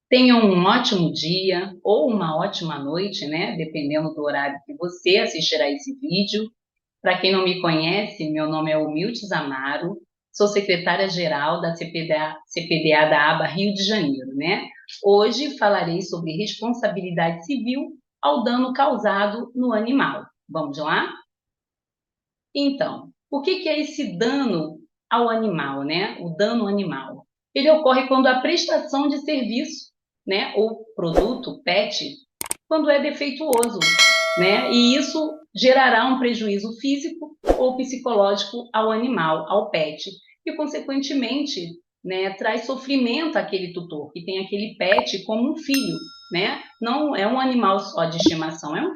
Tenha um ótimo dia ou uma ótima noite, né? Dependendo do horário que você assistirá esse vídeo. Para quem não me conhece, meu nome é Humildes Amaro, sou secretária-geral da CPDA da aba Rio de Janeiro, né? Hoje falarei sobre responsabilidade civil ao dano causado no animal. Vamos lá? Então, o que é esse dano ao animal, né? O dano animal. Ele ocorre quando a prestação de serviço, né, ou produto PET, quando é defeituoso, né? E isso gerará um prejuízo físico ou psicológico ao animal, ao PET, e consequentemente, né, traz sofrimento àquele tutor que tem aquele PET como um filho, né? Não é um animal só de estimação, é um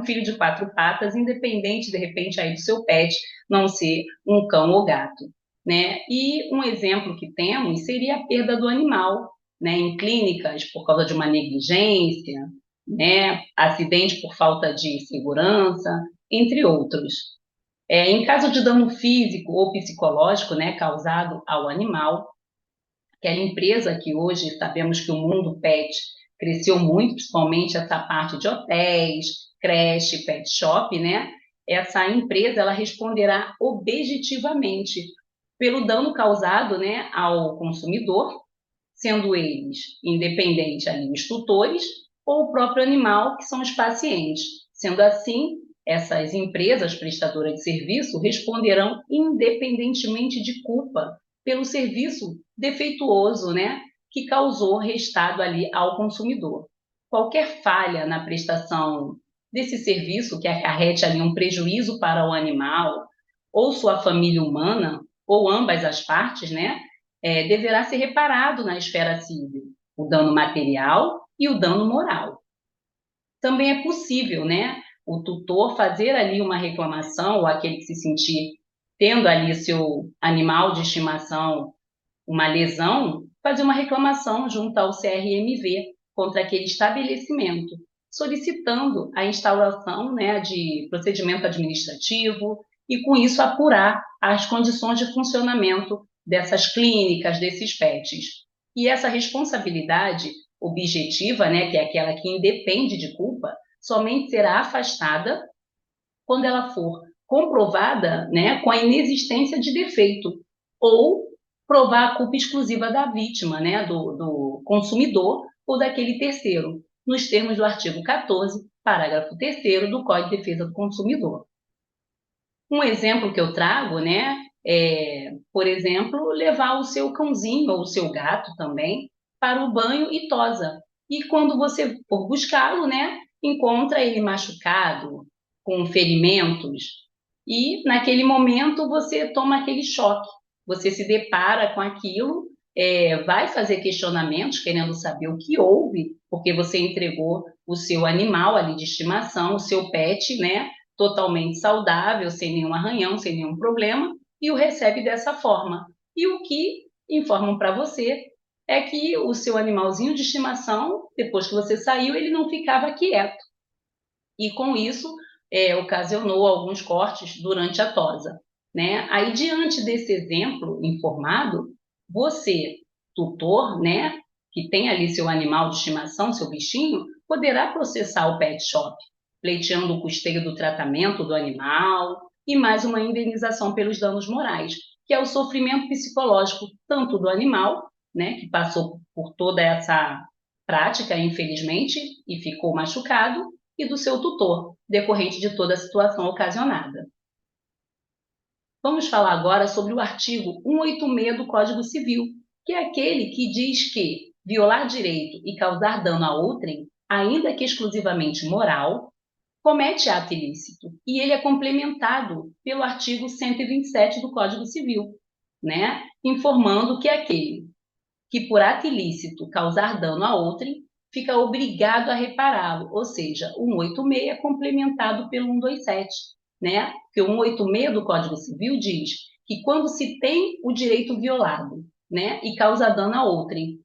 filho de quatro patas, independente de repente aí do seu pet não ser um cão ou gato, né? E um exemplo que temos seria a perda do animal, né, em clínicas por causa de uma negligência, né, acidente por falta de segurança, entre outros. Em caso de dano físico ou psicológico, né, causado ao animal, aquela empresa que hoje sabemos que o mundo pet cresceu muito, principalmente essa parte de hotéis, creche, pet shop, né? Essa empresa ela responderá objetivamente pelo dano causado, né, ao consumidor, sendo eles independentes ali os tutores ou o próprio animal, que são os pacientes. Sendo assim, essas empresas prestadoras de serviço responderão independentemente de culpa pelo serviço defeituoso, né, que causou restado ali ao consumidor. Qualquer falha na prestação desse serviço que acarrete ali um prejuízo para o animal ou sua família humana, ou ambas as partes, né, deverá ser reparado na esfera civil, o dano material e o dano moral. Também é possível, né, o tutor fazer ali uma reclamação, ou aquele que se sentir tendo ali seu animal de estimação uma lesão, fazer uma reclamação junto ao CRMV contra aquele estabelecimento, solicitando a instauração, né, de procedimento administrativo e, com isso, apurar as condições de funcionamento dessas clínicas, desses PETs. E essa responsabilidade objetiva, né, que é aquela que independe de culpa, somente será afastada quando ela for comprovada, né, com a inexistência de defeito ou provar a culpa exclusiva da vítima, né, do consumidor ou daquele terceiro, nos termos do artigo 14, parágrafo 3º do Código de Defesa do Consumidor. Um exemplo que eu trago, né, por exemplo, levar o seu cãozinho ou o seu gato também para o banho e tosa. E quando você for buscá-lo, né, encontra ele machucado, com ferimentos, e naquele momento você toma aquele choque. Você se depara com aquilo, vai fazer questionamentos, querendo saber o que houve, porque você entregou o seu animal ali de estimação, o seu pet, né, totalmente saudável, sem nenhum arranhão, sem nenhum problema, e o recebe dessa forma. E o que informam para você é que o seu animalzinho de estimação, depois que você saiu, ele não ficava quieto. E com isso, ocasionou alguns cortes durante a tosa, né? Aí, diante desse exemplo informado, você, tutor, né, que tem ali seu animal de estimação, seu bichinho, poderá processar o pet shop, pleiteando o custeio do tratamento do animal e mais uma indenização pelos danos morais, que é o sofrimento psicológico tanto do animal, né, que passou por toda essa prática, infelizmente, e ficou machucado, e do seu tutor, decorrente de toda a situação ocasionada. Vamos falar agora sobre o artigo 186 do Código Civil, que é aquele que diz que violar direito e causar dano a outrem, ainda que exclusivamente moral, comete ato ilícito. E ele é complementado pelo artigo 127 do Código Civil, né? Informando que é aquele que por ato ilícito causar dano a outrem, fica obrigado a repará-lo, ou seja, o 186 é complementado pelo 127, né? Porque o 186 do Código Civil diz que quando se tem o direito violado, né, e causa dano a outrem,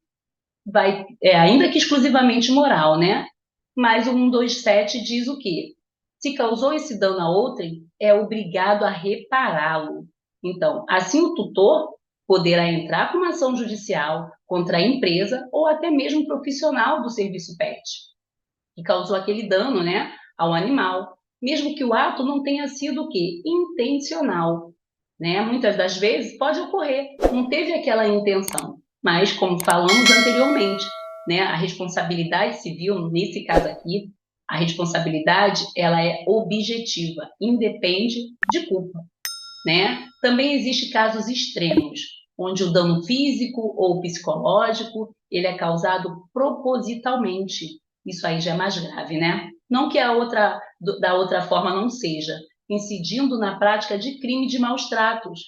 ainda que exclusivamente moral, né? Mas o 127 diz o quê? Se causou esse dano a outrem, é obrigado a repará-lo. Então, assim o tutor poderá entrar com uma ação judicial contra a empresa ou até mesmo o profissional do serviço PET, que causou aquele dano, né, ao animal, mesmo que o ato não tenha sido o quê? Intencional, né? Muitas das vezes pode ocorrer, não teve aquela intenção, mas como falamos anteriormente, né, a responsabilidade civil, nesse caso aqui, a responsabilidade ela é objetiva, independe de culpa, né? Também existem casos extremos, onde o dano físico ou psicológico ele é causado propositalmente. Isso aí já é mais grave, né? Não que a outra, da outra forma não seja, incidindo na prática de crime de maus tratos.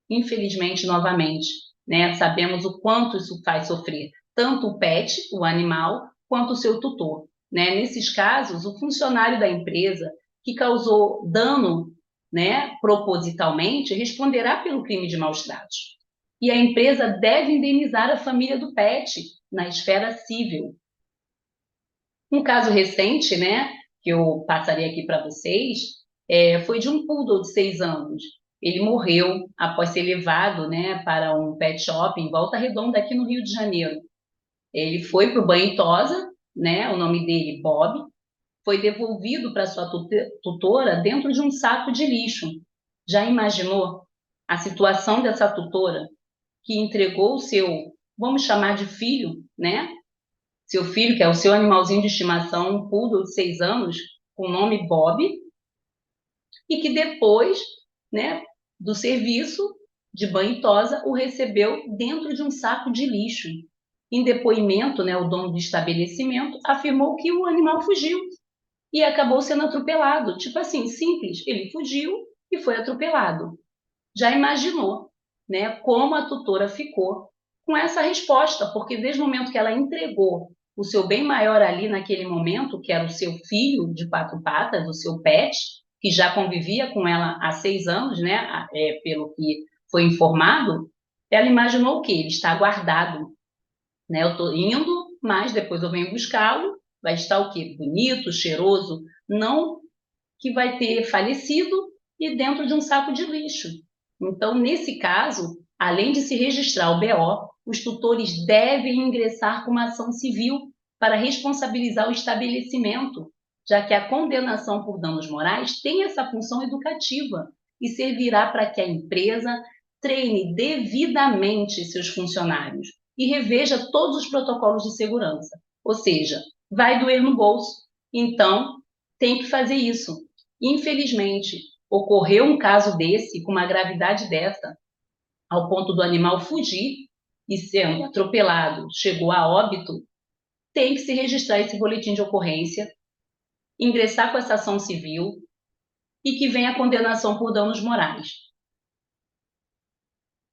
Infelizmente, novamente, né? Sabemos o quanto isso faz sofrer tanto o pet, o animal, quanto o seu tutor, né? Nesses casos, o funcionário da empresa que causou dano, né, propositalmente, responderá pelo crime de maus tratos. E a empresa deve indenizar a família do pet na esfera civil. Um caso recente, né, que eu passaria aqui para vocês, foi de um poodle de 6 anos. Ele morreu após ser levado, né, para um pet shop em Volta Redonda, aqui no Rio de Janeiro. Ele foi para o banho e tosa, né, o nome dele, Bob, foi devolvido para sua tutora dentro de um saco de lixo. Já imaginou a situação dessa tutora que entregou o seu, vamos chamar de filho, né? Seu filho, que é o seu animalzinho de estimação, um poodle de 6 anos, com o nome Bob, e que depois, né, do serviço de banho e tosa, o recebeu dentro de um saco de lixo. Em depoimento, né, o dono do estabelecimento afirmou que o animal fugiu e acabou sendo atropelado. Tipo assim, simples, ele fugiu e foi atropelado. Já imaginou, né, como a tutora ficou com essa resposta, porque desde o momento que ela entregou o seu bem maior ali naquele momento, que era o seu filho de 4 patas, o seu pet, que já convivia com ela há 6 anos, né, pelo que foi informado, ela imaginou o quê? Ele está guardado, né? Eu estou indo, mas depois eu venho buscá-lo, vai estar o quê? Bonito, cheiroso, não que vai ter falecido e dentro de um saco de lixo. Então, nesse caso, além de se registrar o BO, os tutores devem ingressar com uma ação civil para responsabilizar o estabelecimento, já que a condenação por danos morais tem essa função educativa e servirá para que a empresa treine devidamente seus funcionários e reveja todos os protocolos de segurança. Ou seja, vai doer no bolso. Então, tem que fazer isso. Infelizmente, ocorreu um caso desse, com uma gravidade dessa, ao ponto do animal fugir e sendo atropelado, chegou a óbito, tem que se registrar esse boletim de ocorrência, ingressar com essa ação civil e que venha a condenação por danos morais.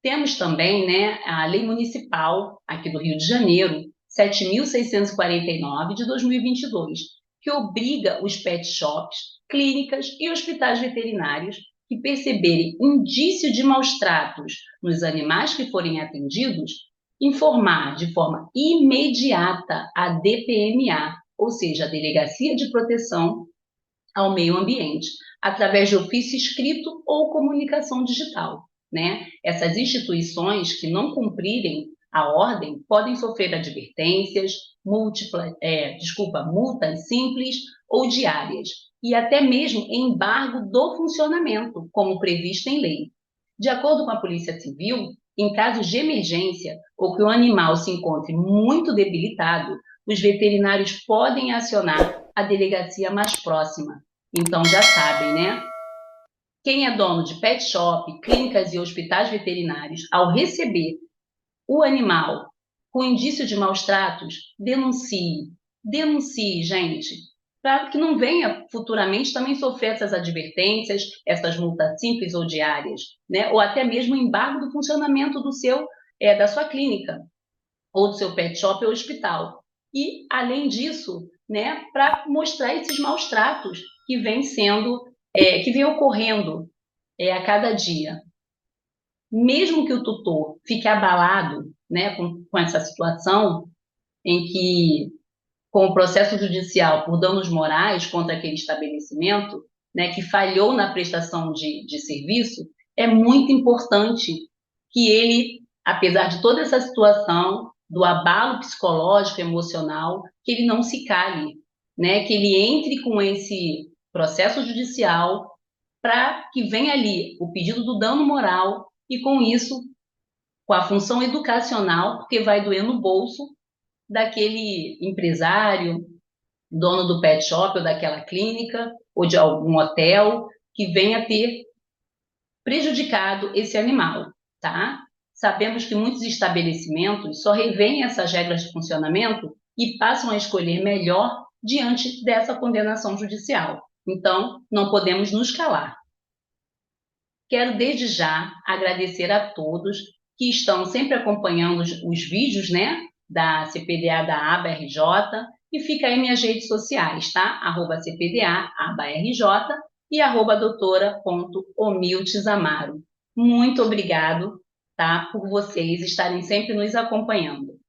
Temos também, né, a Lei Municipal, aqui do Rio de Janeiro, 7.649 de 2022, que obriga os pet shops, clínicas e hospitais veterinários que perceberem indício de maus tratos nos animais que forem atendidos, informar de forma imediata a DPMA, ou seja, a Delegacia de Proteção ao Meio Ambiente, através de ofício escrito ou comunicação digital, né? Essas instituições que não cumprirem a ordem podem sofrer advertências, multas simples ou diárias, e até mesmo embargo do funcionamento, como previsto em lei. De acordo com a Polícia Civil, em casos de emergência ou que o animal se encontre muito debilitado, os veterinários podem acionar a delegacia mais próxima. Então já sabem, né? Quem é dono de pet shop, clínicas e hospitais veterinários, ao receber o animal com indício de maus tratos, denuncie. Denuncie, gente, para que não venha futuramente também sofrer essas advertências, essas multas simples ou diárias, né? Ou até mesmo o embargo do funcionamento do seu, da sua clínica, ou do seu pet shop ou hospital. E, além disso, né, para mostrar esses maus tratos que vêm sendo, que vem ocorrendo a cada dia. Mesmo que o tutor fique abalado, né, com essa situação, em que, com o processo judicial por danos morais contra aquele estabelecimento, né, que falhou na prestação de serviço, é muito importante que ele apesar de toda essa situação, do abalo psicológico, emocional, que ele não se cale, né? Que ele entre com esse processo judicial para que venha ali o pedido do dano moral e com isso, com a função educacional, porque vai doer no bolso daquele empresário, dono do pet shop ou daquela clínica ou de algum hotel que venha ter prejudicado esse animal, tá? Sabemos que muitos estabelecimentos só revêem essas regras de funcionamento e passam a escolher melhor diante dessa condenação judicial. Então, não podemos nos calar. Quero desde já agradecer a todos que estão sempre acompanhando os vídeos, né, da CPDA da aba RJ, e fica aí minhas redes sociais, tá? @CPDA, aba RJ e @doutora.omiltezamaro. Muito obrigado, tá, por vocês estarem sempre nos acompanhando.